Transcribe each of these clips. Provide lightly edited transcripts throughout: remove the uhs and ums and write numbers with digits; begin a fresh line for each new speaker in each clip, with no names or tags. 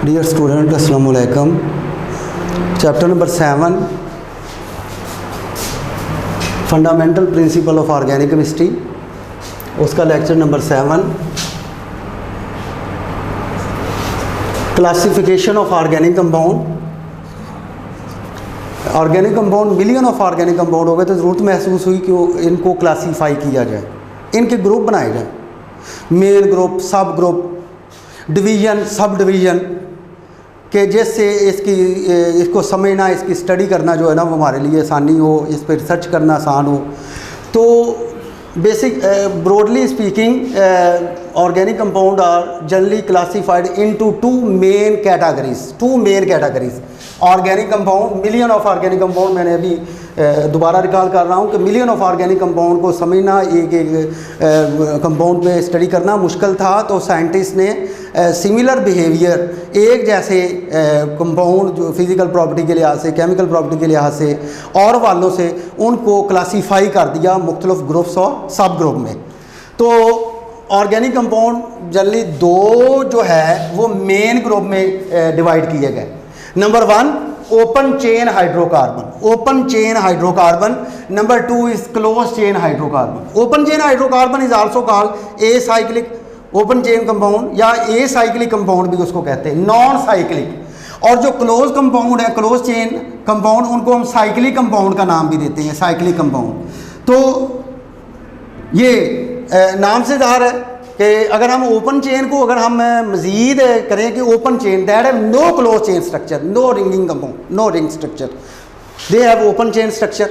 Dear student, अस्सलाम वालेकुम। Chapter number 7, fundamental principle of organic chemistry, उसका lecture number 7, classification of organic compound. Organic compound, million of organic compound हो गए तो ज़रूरत महसूस हुई कि इनको क्लासीफाई किया जाए, इनके ग्रुप बनाए जाए, मेन ग्रुप, सब ग्रुप, डिवीज़न, सब डिवीज़न के, जिससे इसको समझना, इसकी स्टडी करना जो है ना वो हमारे लिए आसानी हो, इस पर रिसर्च करना आसान हो। तो basic broadly speaking organic compound are generally classified into two main categories. Organic compound, million of organic compound, मैंने अभी दोबारा रिकॉल कर रहा हूँ कि मिलियन ऑफ ऑर्गेनिक कंपाउंड को समझना, एक कंपाउंड में स्टडी करना मुश्किल था, तो साइंटिस्ट ने सिमिलर बिहेवियर, एक जैसे कंपाउंड जो फिज़िकल प्रॉपर्टी के लिहाज से, केमिकल प्रॉपर्टी के लिहाज से और वालों से, उनको क्लासीफाई कर दिया मुख्तलिफ ग्रुप्स और सब ग्रुप में। तो ऑर्गेनिक कंपाउंड जनरली दो जो है वो मेन ग्रुप में डिवाइड किए गए। Number 1, open chain hydrocarbon. Number 2 is close chain hydrocarbon. Open chain hydrocarbon is also called acyclic open chain compound, या एसाइक्लिक कंपाउंड भी उसको कहते हैं, नॉन साइक्लिक। और जो क्लोज कंपाउंड है, क्लोज चेन कंपाउंड, उनको हम साइक्लिक कंपाउंड का नाम भी देते हैं, साइक्लिक कंपाउंड। तो ये नाम से ज़ाहिर है कि अगर हम ओपन चेन को अगर हम मज़ीद करें कि open chain that have no close chain structure, no ringing compound, no ring structure, they have open chain structure.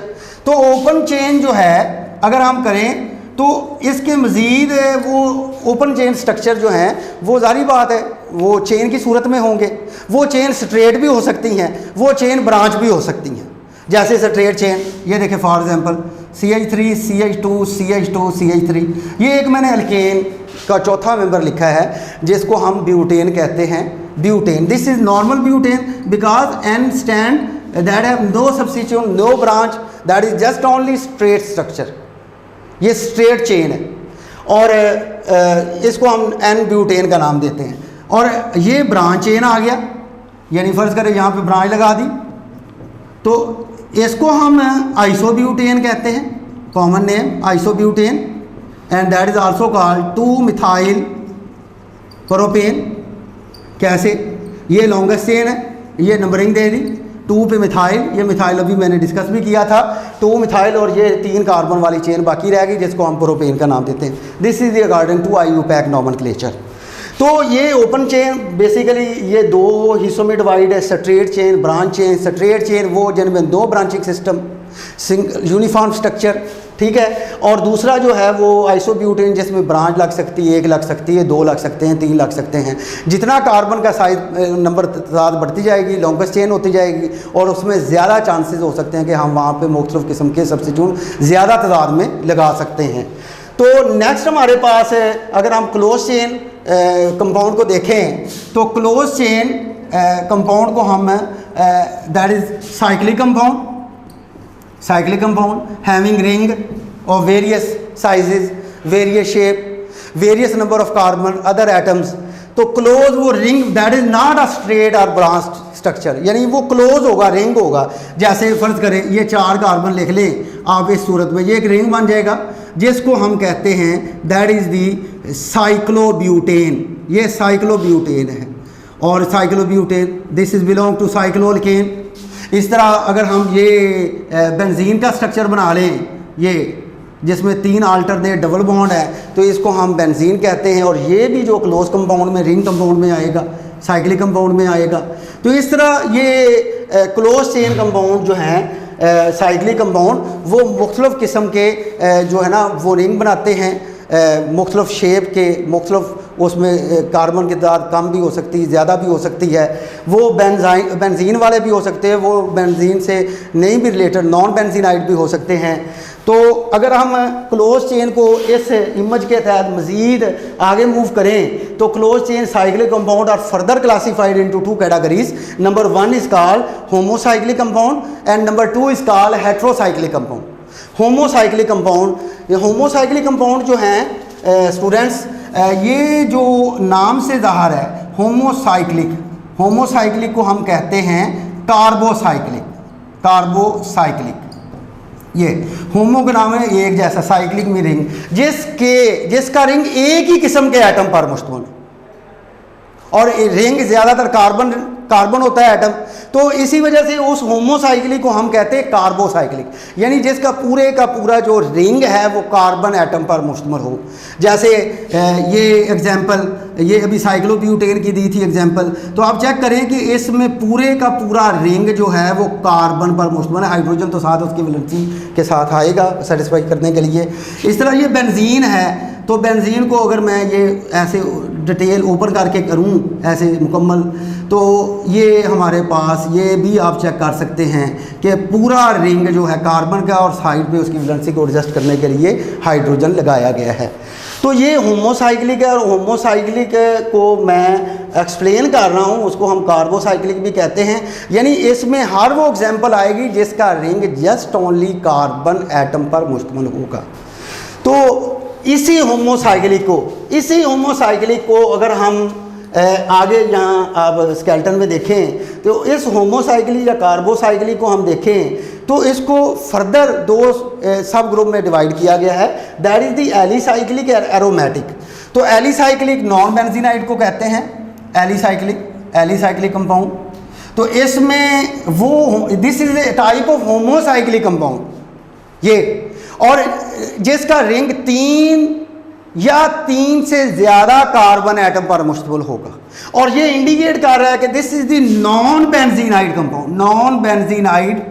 तो ओपन चेन जो है अगर हम करें तो इसके मज़ीद वो ओपन चेन स्ट्रक्चर जो हैं वो ज़ाहिर बात है वो चेन की सूरत में होंगे। वो चेन स्ट्रेट भी हो सकती हैं, वो चेन ब्रांच भी हो सकती हैं। जैसे स्ट्रेट चेन, ये देखें for example CH3 CH2 CH2 CH3, ये एक मैंने अल्केन का चौथा मेंबर लिखा है जिसको हम ब्यूटेन कहते हैं। Butane, this is normal butane because an stand that have no substitute, no branch, that is just only straight structure. ये स्ट्रेट चेन है और इसको हम एन ब्यूटेन का नाम देते हैं। और ये ब्रांच चेन आ गया, यानी फ़र्ज़ करें यहाँ पे ब्रांच लगा दी, तो इसको हम आइसोब्यूटेन कहते हैं, common name isobutane, and that is also called two methyl propane. कैसे? ये लॉन्गेस्ट चेन है, ये नंबरिंग दे दी 2 पे मिथाइल, ये मिथाइल अभी मैंने डिस्कस भी किया था, 2 मिथाइल, और ये 3 कार्बन वाली चेन बाकी रह गई जिसको हम प्रोपेन का नाम देते हैं। This is the according to IUPAC nomenclature. तो ये ओपन चेन बेसिकली ये दो हिस्सों में डिवाइड है, straight chain, branch chain. Straight chain वो जिनमें 2 ब्रांचिंग सिस्टम, यूनिफॉर्म स्ट्रक्चर, ठीक है। और दूसरा जो है वो आइसोब्यूटेन जिसमें ब्रांच लग सकती है, 1 लग सकती है, 2 लग सकते हैं, 3 लग सकते हैं। जितना कार्बन का साइज नंबर तादाद बढ़ती जाएगी, लॉन्गेस्ट चेन होती जाएगी और उसमें ज़्यादा चांसेस हो सकते हैं कि हम वहाँ पे मुख्तलिफ किस्म के सब्स्टिट्यूट ज़्यादा तादाद में लगा सकते हैं। तो नेक्स्ट हमारे पास है, अगर हम क्लोज चेन कंपाउंड को देखें तो क्लोज चेन कंपाउंड को हम that is cyclic compound having ring of various sizes, various shape, various number of carbon, other atoms. तो क्लोज वो ring, that is not a straight और ब्रांच स्ट्रक्चर, यानी वो क्लोज होगा, रिंग होगा। जैसे फ़र्ज़ करें ये 4 कार्बन लिख लें आप इस सूरत में, ये एक रिंग बन जाएगा जिसको हम कहते हैं दैट इज़ दी साइक्लोब्यूटेन। ये साइक्लोब्यूटेन है और cyclobutane this is belong to cycloalkane. इस तरह अगर हम ये बेंजीन का स्ट्रक्चर बना लें, ये जिसमें 3 अल्टरनेट डबल बॉन्ड है, तो इसको हम बेंजीन कहते हैं। और ये भी जो क्लोज कंपाउंड में, रिंग कंपाउंड में आएगा, साइक्लिक कंपाउंड में आएगा। तो इस तरह ये क्लोज चेन कंपाउंड जो हैं, साइक्लिक कंपाउंड, वो मुख्तलिफ़ किस्म के जो है ना वो रिंग बनाते हैं, मुख्तलिफ़ शेप के, मुख्तलिफ़ उसमें कार्बन की तादाद कम भी हो सकती है, ज़्यादा भी हो सकती है। वो बेंजीन वाले भी हो सकते हैं, वो बेंजीन से नहीं भी रिलेटेड नॉन बेंजीनाइड भी हो सकते हैं। तो अगर हम क्लोज चेन को इस इमेज के तहत मज़ीद आगे मूव करें तो close chain cyclic compound are further classified into 2 categories. Number 1 is called homocyclic compound and number 2 is called heterocyclic compound. Homocyclic compound, ये होमोसाइक्लिक कंपाउंड जो हैं स्टूडेंट्स, ये जो नाम से ज़ाहिर है होमोसाइक्लिक, होमोसाइक्लिक को हम कहते हैं कार्बोसाइक्लिक। कार्बोसाइक्लिक, ये होमो का नाम है एक जैसा, साइक्लिक में रिंग जिसका रिंग एक ही किस्म के एटम पर मुश्तमिल है, और रिंग ज़्यादातर कार्बन होता है एटम, तो इसी वजह से उस होमोसाइक्लिक को हम कहते हैं कार्बोसाइक्लिक, यानी जिसका पूरे का पूरा जो रिंग है वो कार्बन एटम पर मुश्तमिल हो। जैसे ये एग्जांपल, ये अभी साइक्लोब्यूटेन की दी थी एग्जांपल, तो आप चेक करें कि इसमें पूरे का पूरा रिंग जो है वो कार्बन पर मुश्तमिल है, हाइड्रोजन तो साथ उसकी वैलेंसी के साथ आएगा सेटिस्फाई करने के लिए। इस तरह ये बेंजीन है, तो बेंजीन को अगर मैं ये ऐसे डिटेल ओपन करके करूं ऐसे मुकम्मल, तो ये हमारे पास ये भी आप चेक कर सकते हैं कि पूरा रिंग जो है कार्बन का, और साइड पे उसकी वैलेंसी को एडजस्ट करने के लिए हाइड्रोजन लगाया गया है। तो ये होमोसाइक्लिक है, और होमोसाइक्लिक को मैं एक्सप्लेन कर रहा हूँ, उसको हम कार्बोसाइक्लिक भी कहते हैं। यानी इसमें हर वो एग्जांपल आएगी जिसका ring just only carbon atom पर मुश्तमिल होगा। तो इसी होमोसाइक्लिक को अगर हम आगे यहाँ आप स्केलेटन में देखें, तो इस होमोसाइक्लिक या कार्बोसाइक्लिक को हम देखें तो इसको फर्दर दो सब ग्रुप में डिवाइड किया गया है, दैट इज़ दी एलिसाइक्लिक और एरोमेटिक। तो एलिसाइक्लिक नॉन बेंजीनाइड को कहते हैं, एलिसाइक्लिक कंपाउंड। तो इसमें वो this is a type of homocyclic compound ये, और जिसका रिंग 3 या 3 से ज़्यादा कार्बन एटम पर मुश्तमिल होगा, और ये इंडिकेट कर रहा है कि this is the non benzenoid compound, non benzenoid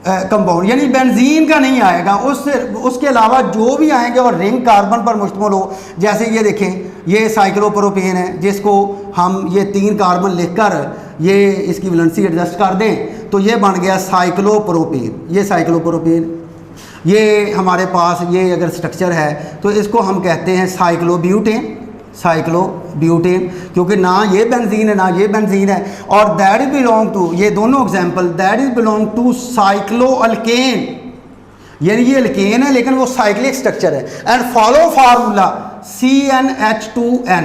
compound, यानी बेंजीन का नहीं आएगा, उसके अलावा जो भी आएंगे और रिंग कार्बन पर मुश्तमिल हो। जैसे ये देखें, ये साइक्लोप्रोपेन है, जिसको हम ये 3 कार्बन लिखकर ये इसकी वैलेंसी एडजस्ट कर दें तो ये बन गया साइक्लोप्रोपेन। ये साइक्लोप्रोपेन, ये हमारे पास ये अगर स्ट्रक्चर है तो इसको हम कहते हैं साइक्लोब्यूटेन, क्योंकि ना ये बेंजीन है ना ये बेंजीन है, और दैट इज बिलोंग टू, ये दोनों example that is belong to cycloalkane, यानी ये अल्केन है लेकिन वो साइक्लिक स्ट्रक्चर है, एंड फॉलो फार्मूला CnH2n,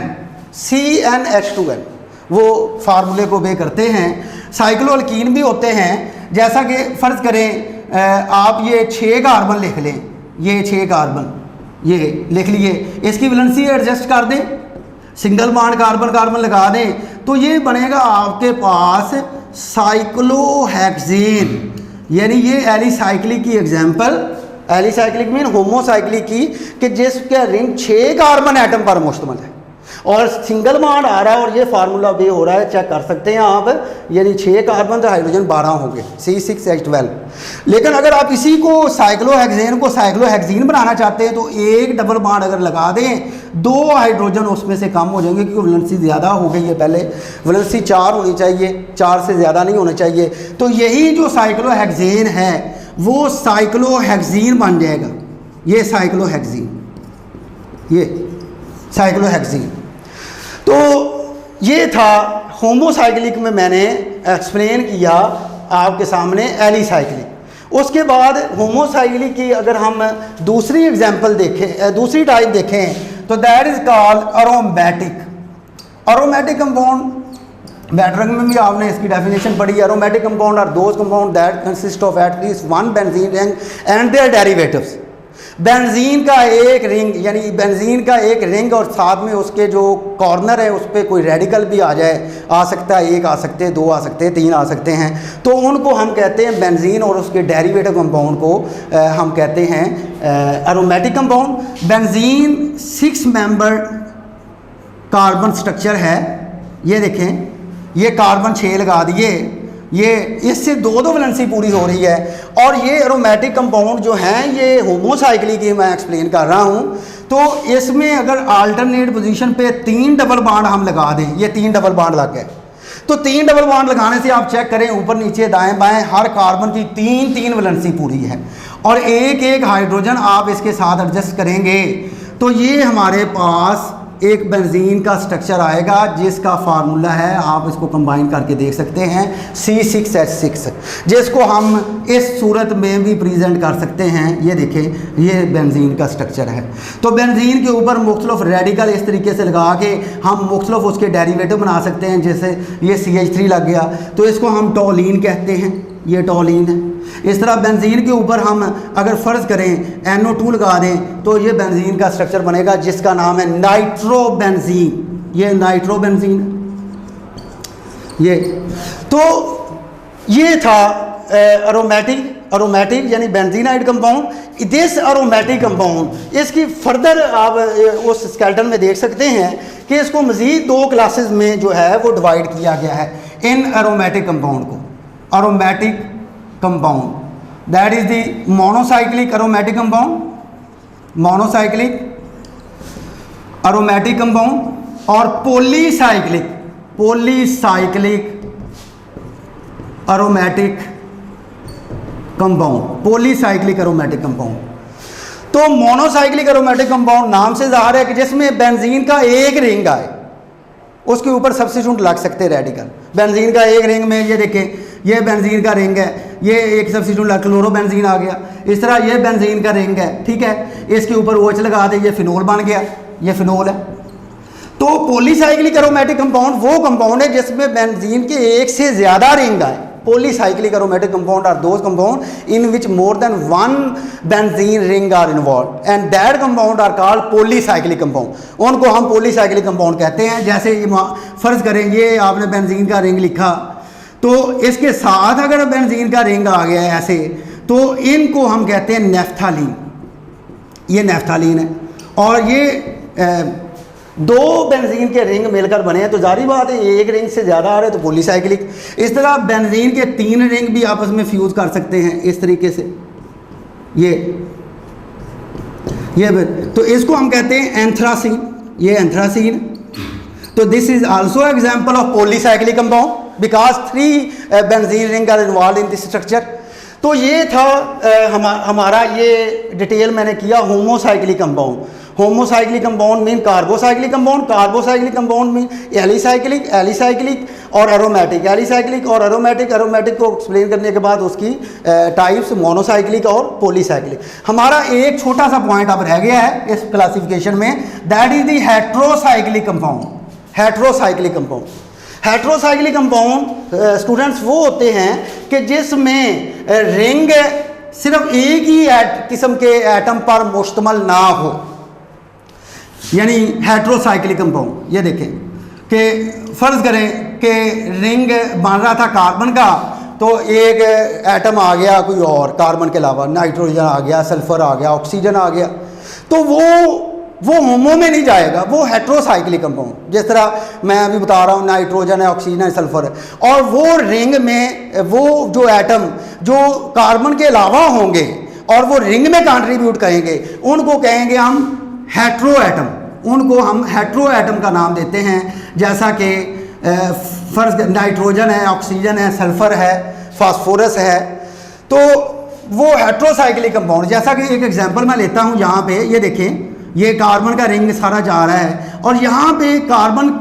वो फार्मूले को बे करते हैं। साइक्लोअल्कीन भी होते हैं, जैसा कि फ़र्ज़ करें आप ये 6 कार्बन लिख लें, ये 6 कार्बन ये लिख लिए, इसकी वैलेंसी एडजस्ट कर दें, सिंगल बॉन्ड कार्बन लगा दें, तो ये बनेगा आपके पास साइक्लोहेक्सेन, यानी ये एलिसाइक्लिक की एग्जांपल, एलिसाइक्लिक मीन होमोसाइक्लिक की, कि जिसके रिंग 6 कार्बन एटम पर मुश्तमिल है और सिंगल बॉन्ड आ रहा है, और ये फार्मूला भी हो रहा है, चेक कर सकते हैं आप, यानी 6 कार्बन तो हाइड्रोजन 12 होंगे, C6H12। लेकिन अगर आप इसी को साइक्लोहेक्सेन को साइक्लोहेक्सीन बनाना चाहते हैं तो एक डबल बॉन्ड अगर लगा दें, 2 हाइड्रोजन उसमें से कम हो जाएंगे, क्योंकि वैलेंसी ज़्यादा हो गई है, पहले वैलेंसी 4 होनी चाहिए, 4 से ज़्यादा नहीं होना चाहिए। तो यही जो साइक्लोहेक्सेन है वो साइक्लोहेक्सीन बन जाएगा, ये साइक्लोहेक्सीन। तो ये था होमोसाइक्लिक में मैंने एक्सप्लेन किया आपके सामने एलिसाइक्लिक। उसके बाद होमोसाइक्लिक की अगर हम दूसरी एग्जांपल देखें, दूसरी टाइप देखें, तो that is called aromatic compound. बैटरंग में भी आपने इसकी डेफिनेशन पढ़ी। Aromatic compound are those compound that consist of at least 1 benzene ring and their derivatives. Benzene का एक रिंग, यानी बेंजीन का एक रिंग और साथ में उसके जो कॉर्नर है उस पर कोई रेडिकल भी आ जाए, आ सकता है, 1 आ सकते हैं, 2 आ सकते हैं, 3 आ सकते हैं, तो उनको हम कहते हैं बेंजीन, और उसके डेरिवेटिव कंपाउंड को हम कहते हैं aromatic compound. Benzene 6 member carbon structure है, ये देखें, ये कार्बन 6 लगा दिए, ये इससे 2 वैलेंसी पूरी हो रही है। और ये एरोमेटिक कंपाउंड जो हैं ये होमोसाइक्लिक की मैं एक्सप्लेन कर रहा हूँ। तो इसमें अगर अल्टरनेट पोजीशन पे 3 डबल बॉन्ड हम लगा दें, ये 3 डबल बॉन्ड लग गए, तो 3 डबल बॉन्ड लगाने से आप चेक करें ऊपर नीचे दाएं बाएं हर कार्बन की 3 वैलेंसी पूरी है, और एक हाइड्रोजन आप इसके साथ एडजस्ट करेंगे तो ये हमारे पास एक बेंजीन का स्ट्रक्चर आएगा जिसका फार्मूला है, आप इसको कंबाइन करके देख सकते हैं, C6H6, जिसको हम इस सूरत में भी प्रेजेंट कर सकते हैं। ये देखें, ये बेंजीन का स्ट्रक्चर है। तो बेंजीन के ऊपर मुख्तलिफ रेडिकल इस तरीके से लगा के हम मुख्तलिफ उसके डेरिवेटिव बना सकते हैं। जैसे ये CH3 लग गया तो इसको हम टोलीन कहते हैं, ये टोलीन है। इस तरह बेंजीन के ऊपर हम अगर फ़र्ज़ करें NO2 लगा दें तो ये बेंजीन का स्ट्रक्चर बनेगा जिसका नाम है नाइट्रोबेंजीन। ये नाइट्रोबेंजीन ये। तो ये था अरोमेटिक यानी बेंजीनाइड कंपाउंड। दिस अरोमेटिक कंपाउंड, इसकी फर्दर आप उस स्केलेटन में देख सकते हैं कि इसको मज़ीद 2 क्लासेस में जो है वो डिवाइड किया गया है इन अरोमेटिक कंपाउंड को। Aromatic compound, that is the monocyclic aromatic compound, monocyclic aromatic compound, और polycyclic aromatic compound, polycyclic aromatic compound. तो मोनोसाइक्लिक अरोमेटिक कंपाउंड नाम से ज़ाहिर है कि जिसमें बेंजीन का एक रिंग आए, उसके ऊपर सब्स्टिट्यूट लग सकते हैं रेडिकल। बेंजीन का एक रिंग में, ये देखें, ये बेंजीन का रिंग है, ये एक सब्स्टिट्यूट लग क्लोरोबेंजीन आ गया। इस तरह ये बेंजीन का रिंग है, ठीक है, इसके ऊपर OH लगा दे, ये फिनोल बन गया, ये फिनोल है। तो पॉलीसाइक्लिक अरोमेटिक कंपाउंड वो कंपाउंड है जिसमें बेंजीन के एक से ज़्यादा रिंग आए। Polycyclic aromatic compound are those compound in which more than one benzene ring are involved, and that compound are called polycyclic compound. उनको हम polycyclic compound कहते हैं। जैसे फ़र्ज़ करें ये आपने बेंजीन का रिंग लिखा, तो इसके साथ अगर बेंजीन का रिंग आ गया है ऐसे, तो इनको हम कहते हैं नेफ्थालीन। ये नेफ्थालीन है, और ये 2 बेंजीन के रिंग मिलकर बने हैं, तो जारी बात है एक रिंग से ज़्यादा आ रहे हैं तो पॉलीसाइक्लिक। इस तरह बेंजीन के 3 रिंग भी आपस में फ्यूज़ कर सकते हैं इस तरीके से। ये तो इसको हम कहते हैं एंथ्रासीन, ये एंथ्रासीन। तो this is also example of polycyclic compound because 3 benzene ring are involve in this structure. तो ये था हमारा ये डिटेल मैंने किया homocyclic compound. Homocyclic compound mean carbocyclic compound, carbocyclic compound mean alicyclic और एरोमेटिक। एलिसाइक्लिक और एरोमेटिक को एक्सप्लेन करने के बाद उसकी टाइप्स मोनोसाइक्लिक और पॉलीसाइक्लिक। हमारा एक छोटा सा पॉइंट अब रह गया है इस क्लासिफिकेशन में, that is the heterocyclic compound. Heterocyclic compound, heterocyclic compound students वो होते हैं कि जिसमें रिंग सिर्फ एक ही किस्म के एटम पर मुश्तमल ना हो, यानी हेट्रोसाइक्लिक कंपाउंड। ये देखें कि फ़र्ज़ करें कि रिंग बन रहा था कार्बन का, तो एक एटम आ गया कोई और कार्बन के अलावा, नाइट्रोजन आ गया, सल्फ़र आ गया, ऑक्सीजन आ गया, तो वो होमो में नहीं जाएगा, वो हेट्रोसाइक्लिक कंपाउंड। जिस तरह मैं अभी बता रहा हूँ नाइट्रोजन है, ऑक्सीजन है, सल्फ़र है, और वो रिंग में वो जो एटम जो कार्बन के अलावा होंगे और वो रिंग में कंट्रीब्यूट करेंगे, उनको कहेंगे हम हेट्रो एटम। उनको हम हेट्रो एटम का नाम देते हैं। जैसा कि फर्ज नाइट्रोजन है, ऑक्सीजन है, सल्फ़र है, फास्फोरस है, तो वो हेट्रोसाइक्लिक कंपाउंड। जैसा कि एक एग्जांपल मैं लेता हूँ, यहाँ पे ये देखें, ये कार्बन का रिंग सारा जा रहा है और यहाँ पे कार्बन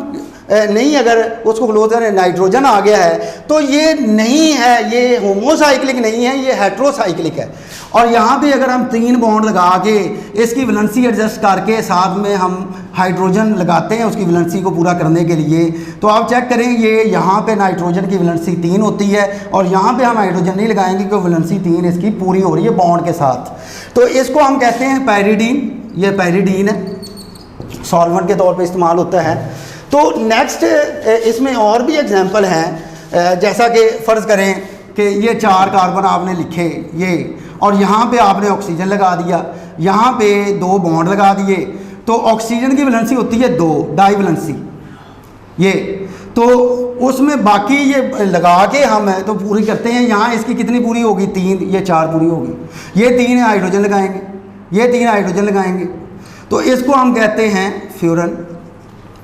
नहीं, अगर उसको क्लोज करें नाइट्रोजन आ गया है, तो ये नहीं है, ये होमोसाइक्लिक नहीं है, ये हेट्रोसाइक्लिक है। और यहाँ पे अगर हम 3 बॉन्ड लगा के इसकी वैलेंसी एडजस्ट करके साथ में हम हाइड्रोजन लगाते हैं उसकी वैलेंसी को पूरा करने के लिए, तो आप चेक करें, ये यहाँ पे नाइट्रोजन की वैलेंसी 3 होती है और यहाँ पे हम हाइड्रोजन नहीं लगाएंगे क्योंकि वैलेंसी 3 इसकी पूरी हो रही है बॉन्ड के साथ। तो इसको हम कहते हैं पैरिडीन। ये पैरिडीन है, सॉल्वेंट के तौर पे इस्तेमाल होता है। तो नेक्स्ट इसमें और भी एग्जांपल हैं, जैसा कि फ़र्ज़ करें कि ये 4 कार्बन आपने लिखे ये, और यहाँ पे आपने ऑक्सीजन लगा दिया, यहाँ पे 2 बॉन्ड लगा दिए, तो ऑक्सीजन की वैलेंसी होती है 2, डाई वैलेंसी ये, तो उसमें बाकी ये लगा के हम तो पूरी करते हैं। यहाँ इसकी कितनी पूरी होगी? 3, ये 4 पूरी होगी। ये 3 हाइड्रोजन लगाएंगे, ये 3 हाइड्रोजन लगाएंगे, तो इसको हम कहते हैं फ्यूरन।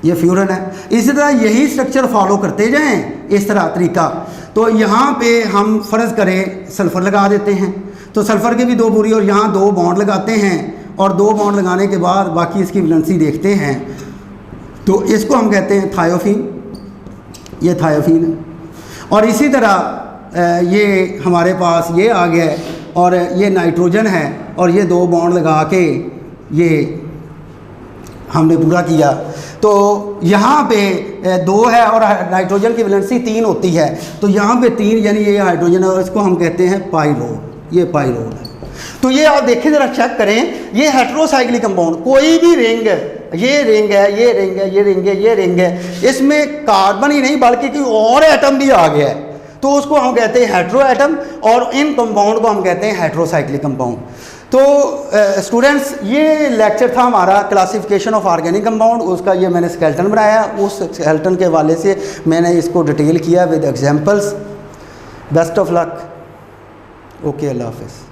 ये फ्यूरन है। इसी तरह यही स्ट्रक्चर फॉलो करते जाएं, इस तरह तरीका। तो यहाँ पे हम फ़र्ज़ करें सल्फ़र लगा देते हैं, तो सल्फ़र के भी 2 पूरी, और यहाँ 2 बॉन्ड लगाते हैं, और 2 बॉन्ड लगाने के बाद बाकी इसकी वैलेंसी देखते हैं। तो इसको हम कहते हैं थायोफीन, ये थायोफीन है। और इसी तरह ये हमारे पास ये आ गया है और ये नाइट्रोजन है और ये 2 बॉन्ड लगा के ये हमने पूरा किया। तो यहाँ पे 2 है और नाइट्रोजन की वैलेंसी 3 होती है, तो यहाँ पे 3 यानी ये हाइड्रोजन है और इसको हम कहते हैं पाइरोड, ये पाइरोड है। तो ये आप देखें ज़रा चेक करें, ये हेट्रोसाइक्लिक कंपाउंड, कोई भी रिंग, ये रिंग है, ये रिंग है, ये रिंग है, ये रिंग है, इसमें कार्बन ही नहीं बल्कि कोई और एटम भी आ गया है, तो उसको हम कहते हैं हेट्रो एटम, और इन कंपाउंड को हम कहते हैं हेट्रोसाइक्लिक कंपाउंड। तो स्टूडेंट्स, ये लेक्चर था हमारा क्लासिफिकेशन ऑफ ऑर्गेनिक कंपाउंड, उसका ये मैंने स्केलेटन बनाया, उस स्केलेटन के हवाले से मैंने इसको डिटेल किया with examples. Best of luck. Okay, अल्लाह हाफिज़।